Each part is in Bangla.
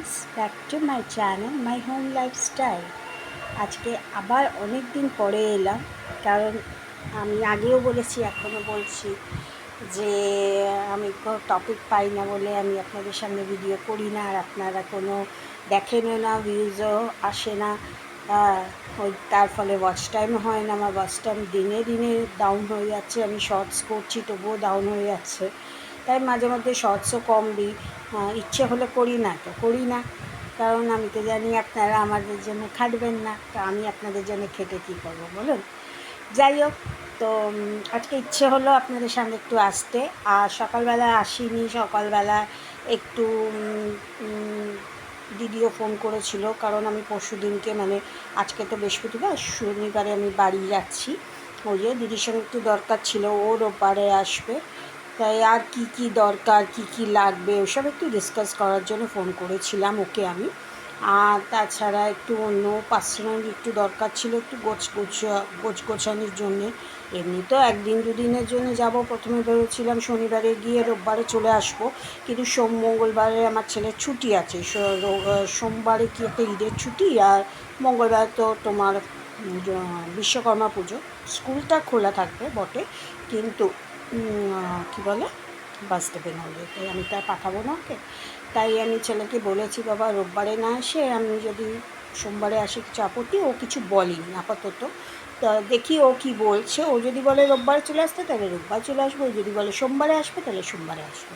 Guys, back to my channel my home lifestyle. আজকে আবার অনেক দিন পরে এলাম, কারণ আমি আগেও বলেছি, এখনও বলছি যে আমি কোনো টপিক পাই না বলে আমি আপনাদের সামনে ভিডিও করি না, আর আপনারা কোনো দেখেনও না, ভিউজও আসে না। ওই তার ফলে ওয়াচ টাইমও হয় না, আমার ওয়াচ টাইম দিনে দিনে ডাউন হয়ে যাচ্ছে। আমি শর্টস করছি তবুও ডাউন হয়ে যাচ্ছে, তাই মাঝে মধ্যে শর্টসও কম দিই। ইচ্ছে হলে করি না তো করি না, কারণ আমি তো জানি আপনারা আমাদের জন্য খাটবেন না, তো আমি আপনাদের জন্য খেটে কী করবো বলুন। যাই হোক, তো আজকে ইচ্ছে হলো আপনাদের সামনে একটু আসতে। আর সকালবেলা আসিনি, সকালবেলা একটু দিদিও ফোন করেছিল, কারণ আমি পরশু দিনকে মানে আজকে তো বৃহস্পতিবার, শনিবারে আমি বাড়ি যাচ্ছি। ওই যে দিদির সঙ্গে একটু দরকার ছিল, ও রোববারে আসবে, তাই আর কি কি দরকার, কি কি লাগবে ওসব একটু ডিসকাস করার জন্য ফোন করেছিলাম ওকে আমি। আর তাছাড়া একটু অন্য পার্সোনাল একটু দরকার ছিল, একটু গোছানোর জন্যে। এমনি তো একদিন দুদিনের জন্য যাব, প্রথমে ভেবেছিলাম শনিবারে গিয়ে রোববারে চলে আসব, কিন্তু মঙ্গলবারে আমার ছেলের ছুটি আছে। সোমবারে কি একটা ঈদের ছুটি, আর মঙ্গলবার তো তোমার বিশ্বকর্মা পুজো। স্কুলটা খোলা থাকবে বটে, কিন্তু কী বলে বাঁচতে পেরে, তাই আমি তা পাঠাবো না ওকে। তাই আমি ছেলেকে বলেছি, বাবা রোববারে না এসে আমি যদি সোমবারে আসি কিছু আপত্তি, ও কিছু বলেনি আপাতত। তা দেখি ও কি বলছে। ও যদি বলে রোববারে চলে আসতে তাহলে রোববার চলে আসবো, ও যদি বলে সোমবারে আসবে তাহলে সোমবারে আসবো।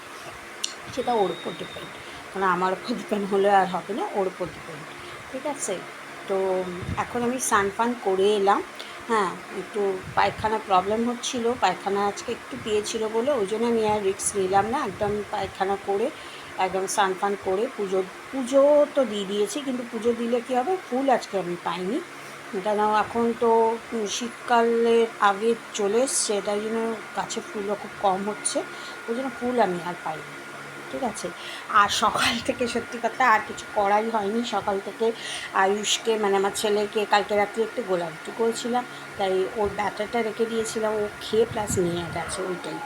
সেটা ওর উপর ডিপেন্ড, কারণ আমার উপর ডিপেন্ড হলে আর হবে না, ওর উপর ডিপেন্ড। ঠিক আছে, তো এখন আমি স্নান ফান করে এলাম। হ্যাঁ, একটু পায়খানা প্রবলেম হচ্ছিল, পায়খানা আজকে একটু পেয়েছিল বলে ওই জন্য আমি আর রিস্ক নিলাম না। একদম পায়খানা করে একদম স্নান ফান করে পুজো তো দিয়ে দিয়েছি, কিন্তু পুজো দিলে কী হবে, ফুল আজকে আমি পাইনি। কেন এখন তো শীতকালের আগে চলে এসছে, তাই জন্য গাছে ফুলও খুব কম হচ্ছে, ওই জন্য ফুল আমি আর পাইনি। ঠিক আছে, আর সকাল থেকে সত্যি কথা আর কিছু করাই হয়নি। সকাল থেকে আয়ুষকে মানে আমার ছেলেকে কালকে রাত্রে একটু গোলাপ রুটি করেছিলাম, তাই ওর ব্যাটারটা রেখে দিয়েছিলাম, ও খেয়ে প্লাস নিয়ে গেছে ওইটাই।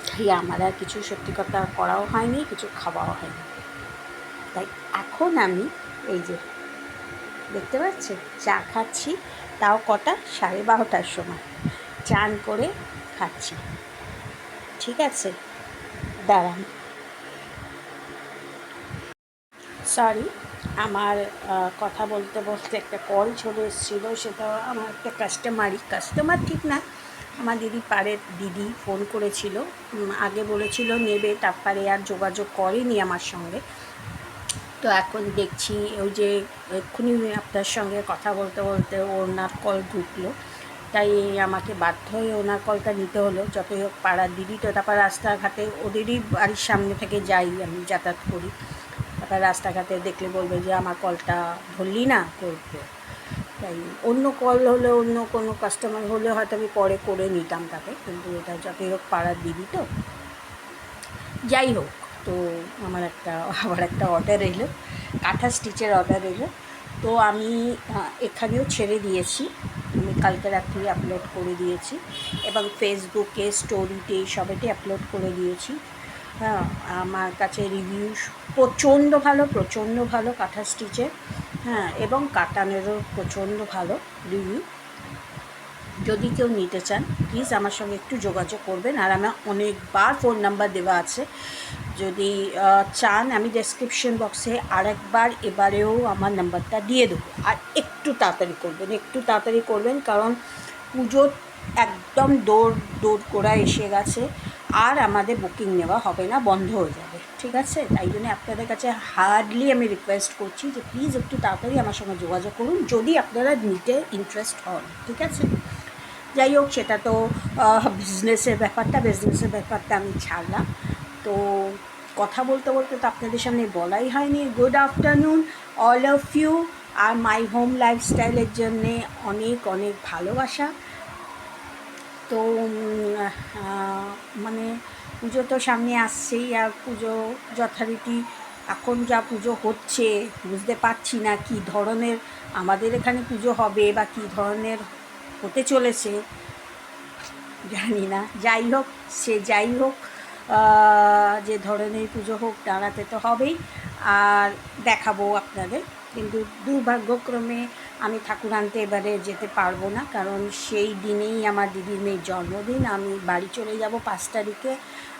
তাই আমার আর কিছু সত্যি কথা করাও হয়নি, কিছু খাওয়াও হয়নি। তাই এখন আমি এই যে দেখতে পাচ্ছি চা খাচ্ছি, তাও কটা 12:30টার সময় চান করে খাচ্ছি। ঠিক আছে, দাঁড়ান, সরি, আমার কথা বলতে বলতে একটা কল চলে এসেছিলো। সেটা আমার একটা কাস্টমার ঠিক না, আমার দিদি ফোন করেছিল। আগে বলেছিল নেবে, তারপরে আর যোগাযোগ করেনি আমার সঙ্গে। তো এখন দেখছি ওই যে এক্ষুনি আপনার সঙ্গে কথা বলতে বলতে ওনার কল ঢুকলো, তাই আমাকে বাধ্য হয়ে ওনার কলটা নিতে হলো। যতই হোক পাড়ার দিদি তো, তারপর রাস্তাঘাটে ওদেরই বাড়ির সামনে থেকে যাই, আমি যাতায়াত করি। তারপর রাস্তাঘাটে দেখলে বলবে যে আমার কলটা ধরলি না, করবে। তাই অন্য কল হলে, অন্য কোনো কাস্টমার হলে হয়তো আমি পরে করে নিতাম তাকে, কিন্তু এটা যতই হোক পাড়ার দিদি তো। যাই হোক, তো আমার আবার একটা অর্ডার এলো, কাঁথা স্টিচের অর্ডার এলো। তো আমি এখানেও ছেড়ে দিয়েছি, আমি কালকে রাত্রি আপলোড করে দিয়েছি, এবং ফেসবুকে স্টোরিতে সবেতে আপলোড করে দিয়েছি। হ্যাঁ, আমার কাছে রিভিউ প্রচণ্ড ভালো কাঁথা স্টিচের। হ্যাঁ, এবং কাটানেরও প্রচণ্ড ভালো রিভিউ। যদি কেউ নিতে চান প্লিজ আমার সঙ্গে একটু যোগাযোগ করবেন, আর আমার অনেকবার ফোন নাম্বার দেওয়া আছে। যদি চান আমি ডেসক্রিপশন বক্সে আরেকবার এবারেও আমার নাম্বারটা দিয়ে দেবো। আর একটু তাড়াতাড়ি করবেন, কারণ পুজো একদম দৌড় করা এসে গেছে, আর আমাদের বুকিং নেওয়া হবে না, বন্ধ হয়ে যাবে। ঠিক আছে, তাই জন্য আপনাদের কাছে হার্ডলি আমি রিকোয়েস্ট করছি যে প্লিজ একটু তাড়াতাড়ি আমার সঙ্গে যোগাযোগ করুন, যদি আপনারা নিতে ইন্টারেস্ট হন। ঠিক আছে, যাই হোক, সেটা তো বিজনেসের ব্যাপারটা আমি ছাড়লাম। তো কথা বলতে বলতে তো আপনাদের সামনে বলাই হয়নি। Good afternoon all of you, আর মাই হোম লাইফস্টাইলের জন্যে অনেক অনেক ভালোবাসা। তো মানে পুজো তো সামনে আসছেই, আর পুজো যথারীতি এখন যা পুজো হচ্ছে বুঝতে পারছি না কী ধরনের আমাদের এখানে পুজো হবে বা কী ধরনের হতে চলেছে জানি না। যাই হোক, যে ধরনের পুজো হোক দাঁড়াতে তো হবেই। আর দেখাবো আপনাদের। কিন্তু দুর্ভাগ্যক্রমে আমি ঠাকুর আনতে এবারে যেতে পারবো না, কারণ সেই দিনেই আমার দিদির মেয়ের জন্মদিন। আমি বাড়ি চলে যাব 5 তারিখে,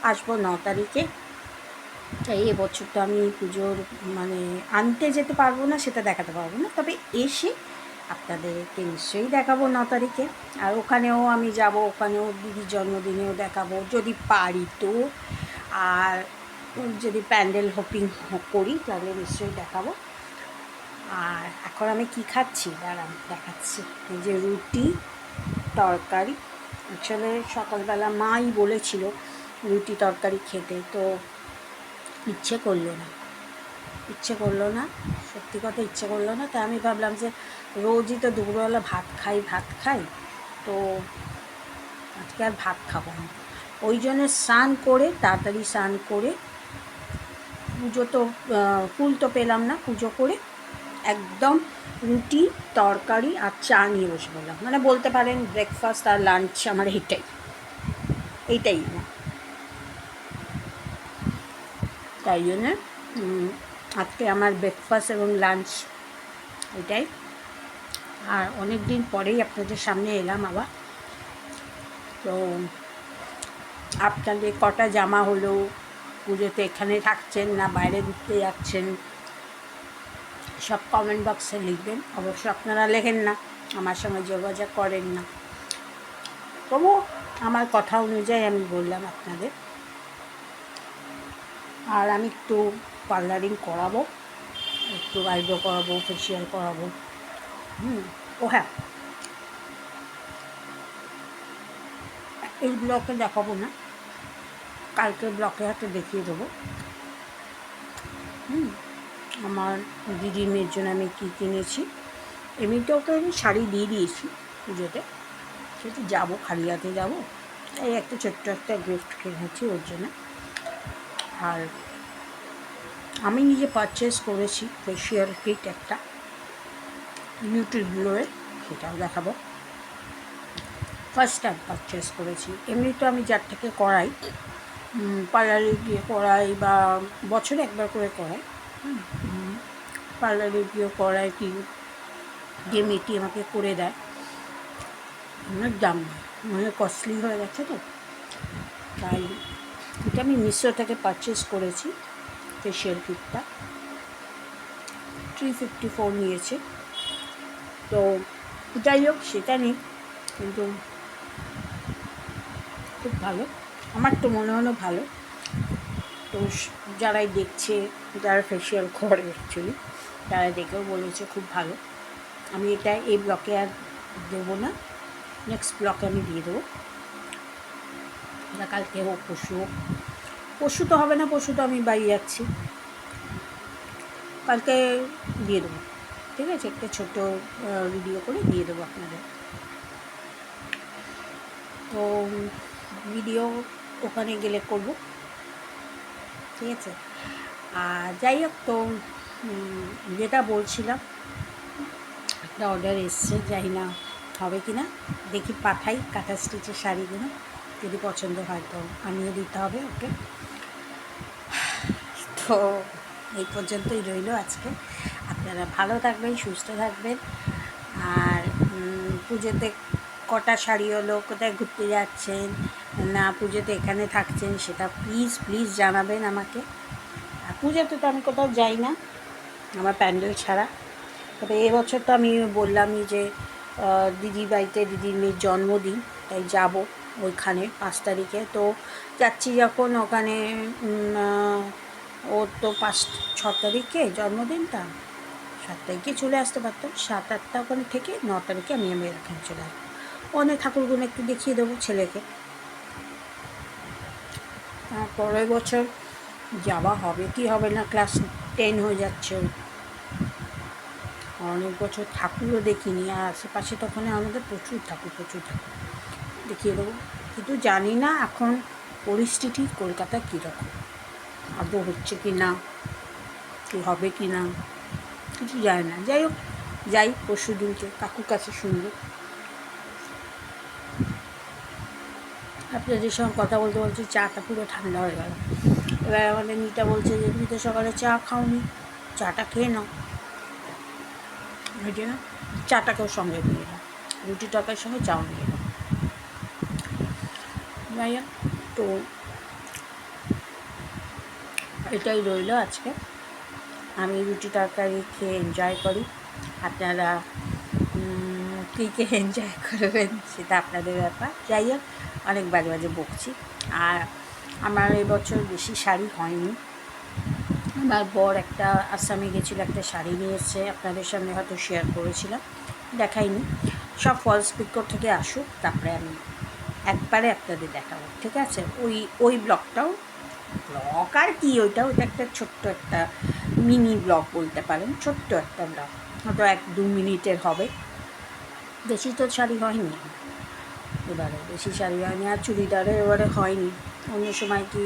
আসবো 9 তারিখে। তাই এবছর তো আমি পুজোর মানে আনতে যেতে পারবো না, সেটা দেখাতে পারবো না, তবে এসে আপনাদেরকে নিশ্চয়ই দেখাবো 9 তারিখে। আর ওখানেও আমি যাব, ওখানেও দিদির জন্মদিনেও দেখাবো যদি পারি তো। আর যদি প্যান্ডেল হপিং করি তাহলে নিশ্চয়ই দেখাবো। আর এখন আমি কি খাচ্ছি দাঁড়ান দেখাচ্ছি। এই যে রুটি তরকারি, আসলে সকালবেলা মাই বলেছিল রুটি তরকারি খেতে, তো ইচ্ছে করলো না, সত্যি কথা ইচ্ছে করলো না। তাই আমি ভাবলাম যে রোজই তো দুপুরবেলা ভাত খাই, তো আজকে আর ভাত খাবো না। ওই জন্য তাড়াতাড়ি স্নান করে পুজো তো ফুল তো পেলাম না, পুজো করে একদম রুটি তরকারি আর চা নিয়ে বসে পড়লাম। মানে বলতে পারেন ব্রেকফাস্ট আর লাঞ্চ আমার এইটাই না। তাই জন্য আজকে আমার ব্রেকফাস্ট এবং লাঞ্চ এটাই। আর অনেক দিন পরেই আপনাদের সামনে এলাম আবার। তো আপনাদের কটা জামা হলো, পুজোতে এখানে থাকছেন না বাইরে ঘুরতে যাচ্ছেন, সব কমেন্ট বক্সে লিখবেন। অবশ্য আপনারা লেখেন না, আমার সঙ্গে যোগাযোগ করেন না, তবুও আমার কথা অনুযায়ী আমি বললাম আপনাদের। আর আমি একটু পার্লারিং করাবো, একটু আইব্রো করাবো, ফেসিয়াল করাবো। ও হ্যাঁ, এই ব্লকে দেখাবো না, কালকে ব্লকে হাতে দেখিয়ে দেবো আমার দিদির মেয়ের জন্য আমি কী কিনেছি। এমনিতে ওকে আমি শাড়ি দিয়ে দিয়েছি পুজোতে, সেটা যাবো খালি হাতে যাবো, এই একটা ছোট্ট একটা গিফট কিনেছি ওর জন্য। আর আমি নিজে পারচেস করেছি ফেসিয়াল কিট একটা নিউট্রিগ্লোয়ের, সেটাও দেখাবো। ফার্স্ট টাইম পারচেস করেছি। এমনি তো আমি যার থেকে করাই, পার্লারে গিয়ে করাই বা বছরে একবার করে করাই, পার্লারে গিয়ে করাই কি যে মেয়েটি আমাকে করে দেয়, অনেক দাম অনেক কস্টলি হয়ে গেছে, তো তাই এটা আমি মিশো থেকে পারচেস করেছি। ফেসিয়াল কিটটা 354 নিয়েছে। তো যাই হোক, সেটা নেই, কিন্তু খুব ভালো, আমার তো মনে হলো ভালো। তো যারাই দেখছে, যারা ফেসিয়াল করে অ্যাকচুয়ালি, তারা দেখেও বলেছে খুব ভালো। আমি এটা এই ব্লকে আর দেবো না, নেক্সট ব্লকে আমি দিয়ে দেবো, কালকে হোক পরশু তো হবে না, পরশু তো আমি বাড়ি যাচ্ছি, কালকে দিয়ে দেবো, ঠিক আছে? একটা ছোট ভিডিও করে দিয়ে দেবো আপনাদের। তো ভিডিও ওখানে গেলে করব, ঠিক আছে? আর যাই হোক, তো যেটা বলছিলাম, একটা অর্ডার এসছে, জানি না হবে কি না, দেখি পাঠাই কাঁথা স্টিচের শাড়িগুলো, যদি পছন্দ হয় তো আনিয়ে দিতে হবে ওকে। তো এই পর্যন্তই রইল আজকে। আপনারা ভালো থাকবেন, সুস্থ থাকবেন। আর পুজোতে কটা শাড়ি হলো, কোথায় ঘুরতে যাচ্ছেন না পুজোতে এখানে থাকছেন, সেটা প্লিজ জানাবেন আমাকে। আর পুজোতে তো আমি কোথাও যাই না আমার প্যান্ডেল ছাড়া, তবে এবছর তো আমি বললামই যে দিদির বাড়িতে দিদির মেয়ের জন্মদিন, তাই যাব ওইখানে 5 তারিখে। তো যাচ্ছি যখন ওখানে, ওর তো 5-6 তারিখে জন্মদিনটা, 7 তারিখে চলে আসতে পারতাম, 7-8টা ওখানে থেকে 9 তারিখে আমি এখানে চলে আসবো। অনেক ঠাকুরগুলো একটু দেখিয়ে দেবো ছেলেকে। পরের বছর যাওয়া হবে কি হবে না, ক্লাস 10 হয়ে যাচ্ছে, অনেক বছর ঠাকুরও দেখিনি। আর আশেপাশে তো ওখানে আমাদের প্রচুর ঠাকুর দেখিয়ে দেবো। কিন্তু জানি না এখন পরিস্থিতি কলকাতায় কীরকম, আদৌ হচ্ছে কি না, কি হবে কি না কিছু যায় না। যাই হোক, যাই পরশু দিনকে কাকুর কাছে শুনবো। আপনাদের সঙ্গে কথা বলতে চাটা পুরো ঠান্ডা হয়ে গেল। এবার আমাদের নিটা বলছে যে তুমি তো সকালে চা খাওনি, চাটা খেয়ে নাও। ওই জন্য চাটাকেও সঙ্গে নিয়ে এলাম, রুটি তরকারির সঙ্গে চাও নিয়ে এলাম। ভাইয়া তো এটাই রইল আজকে। আমি রুটি তরকারি খেয়ে এনজয় করি, আপনারা কী কে এনজয় করবেন সেটা আপনাদের ব্যাপার। যাই হোক, অনেক বাজে বাজে বকছি। আর আমার এবছর বেশি শাড়ি হয়নি। আমার বর একটা আসামে গেছিলো, একটা শাড়ি নিয়ে এসছে, আপনাদের সামনে হয়তো শেয়ার করেছিলাম, দেখাইনি। সব ফলস পিকর থেকে আসুক, তারপরে আমি একবারে আপনাদের দেখাবো, ঠিক আছে? ওই ব্লগটাও, ব্লগ আর কি, ওইটা একটা ছোট্ট একটা মিনি ব্লগ বলতে পারেন, ছোট্ট একটা ব্লগ, হয়তো 1-2 মিনিটের হবে। বেশি তো শাড়ি হয়নি এবারে, বেশি শাড়ি হয়নি। আর চুড়িদারও এবারে হয়নি। অন্য সময় কি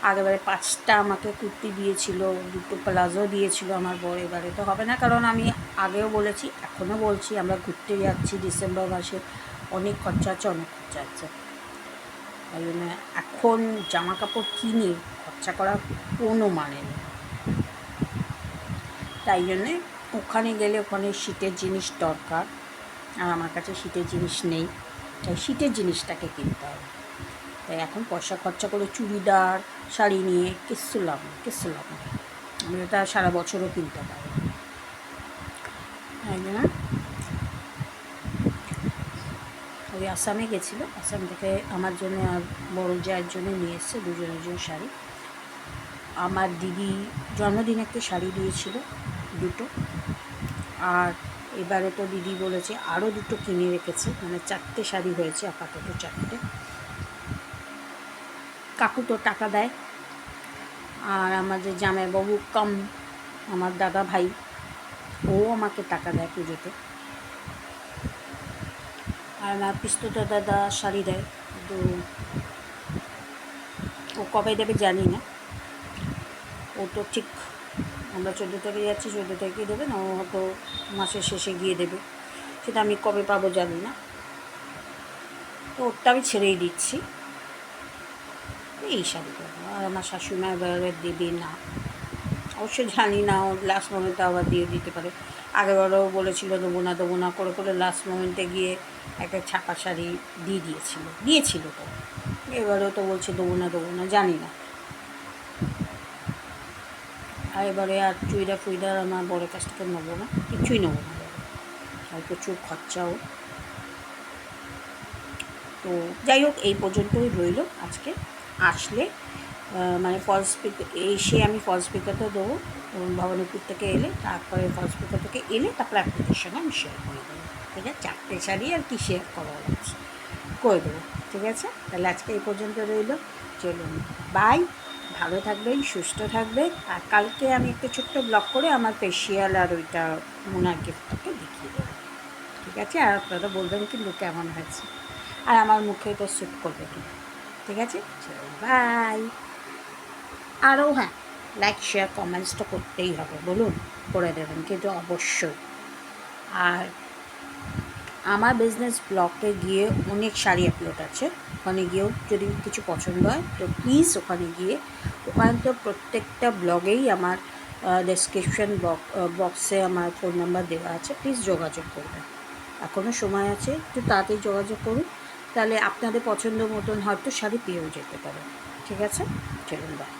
আগেবারে 5টা আমাকে কুর্তি দিয়েছিল, 2টো প্লাজো দিয়েছিল আমার বর। এবারে তো হবে না, কারণ আমি আগেও বলেছি, এখনও বলছি, আমরা ঘুরতে যাচ্ছি ডিসেম্বর মাসে, অনেক খরচা আছে, অনেক খরচা আছে। তাই জন্য এখন জামা কাপড় কিনে খরচা করার কোনো মানে নেই। তাই জন্যে ওখানে গেলে ওখানে শীতের জিনিস দরকার, আর আমার কাছে শীতের জিনিস নেই, তাই শীতের জিনিসটাকে কিনতে হবে। তাই এখন পয়সা খরচা করে চুড়িদার শাড়ি নিয়ে কিচ্ছু লাভ নেই। আমি ওটা সারা বছরও কিনতে পারি। তাই জন্য ওই আসামে গেছিলো, আসাম থেকে আমার জন্য আর বড় জায়ের জন্য নিয়ে এসছে দুজনের শাড়ি। আমার দিদি জন্মদিনে একটা শাড়ি দিয়েছিল, 2টো। আর এবারে তো দিদি বলেছে আরও 2টো কিনে রেখেছে, মানে 4টে শাড়ি হয়েছে, আপাতত 4টে। কাকু তো টাকা দেয়, আর আমাদের জামাইবাবু কম আমার দাদা ভাই, ও আমাকে টাকা দেয় পুজোতে। আর আমার পিস্তত দাদা শাড়ি দেয়, তো ও কবে দেবে জানি না। ও তো ঠিক, আমরা 14 তারিখে যাচ্ছি, 14 তারিখে দেবে না, ও হয়তো মাসের শেষে গিয়ে দেবে, সেটা আমি কবে পাবো জানি না। তো ওরটা আমি ছেড়েই দিচ্ছি, এই শাড়ি দেবো। আর আমার শাশুড়িমা এবারে দেবে না, অবশ্য জানি না, ও লাস্ট মোমেন্টে আবার দিয়ে দিতে পারে। আগেবারও বলেছিল দেবো না করে লাস্ট মোমেন্টে গিয়ে একটা ছাপা শাড়ি দিয়েছিল তো। এবারেও তো বলছে দেবো না, জানি না। আর এবারে আর চুড়িদার আমার বড়ের কাছ থেকে নেবো না, কিছুই নেবো না, আর প্রচুর খরচাও। তো যাই হোক, এই পর্যন্তই রইল আজকে। আসলে মানে ফলস পিক এসে আমি ফলস পিকটা দেবো ভবানীপুর থেকে এলে, তারপরে ফলস পিকর থেকে এলে তারপরে আপনাদের সঙ্গে আমি শেয়ার করে দেবো, ঠিক আছে? 4টে শাড়ি আর কি শেয়ার করা হচ্ছে, করে দেবো, ঠিক আছে? তাহলে আজকে এই পর্যন্ত রইল, চলুন বাই, ভালো থাকবেন, সুস্থ থাকবেন। আর কালকে আমি একটা ছোট্ট ব্লগ করে আমার ফেসিয়াল আর ওইটা মোনার গিফটটাকে দেখিয়ে দেবো, ঠিক আছে? আর আপনারা বলবেন কিন্তু কেমন হয়েছে, আর আমার মুখে তো স্যুট করবে কি, ঠিক আছে? চলো বাই। আরও হ্যাঁ, লাইক শেয়ার কমেন্টস তো করতেই হবে, বলুন, করে দেবেন কিন্তু অবশ্যই। আর আমার বিজনেস ব্লগে গিয়ে অনেক শাড়ি আপলোড আছে, ওখানে গিয়েও যদি কিছু পছন্দ হয় তো প্লিজ ওখানে তো প্রত্যেকটা ব্লগেই আমার ডেসক্রিপশন বক্সে আমার ফোন নাম্বার দেওয়া আছে, প্লিজ যোগাযোগ করবেন। এখনও সময় আছে, একটু তাড়াতাড়ি যোগাযোগ করুন, তাহলে আপনাদের পছন্দ মতন হয়তো শাড়ি পেয়েও যেতে পারে, ঠিক আছে? চলুন বাই।